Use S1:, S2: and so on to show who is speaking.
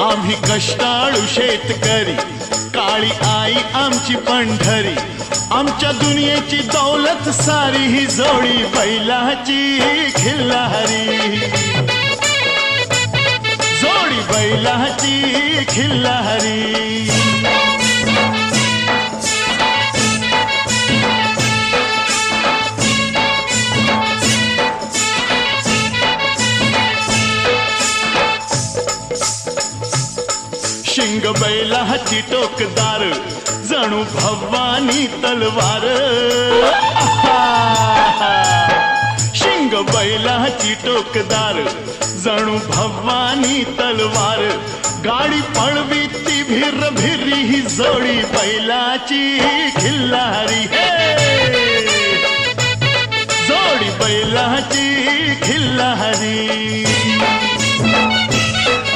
S1: आम्ही कष्टाळू शेतकरी, काळी आई आमची पंढरी, आमच्या दुनियेची दौलत सारी ही जोडी बैलाची खिल्लारी, जोडी बैलाची खिल्लारी। शिंग बैलाची टोकदार, जणू भवानी तलवार। शिंग बैलाची टोकदार, जणू भवानी तलवार, गाडी पळवी ती भिर भिरी ही जोडी बैलाची खिल्लारी, जोडी बैलाची खिल्लारी।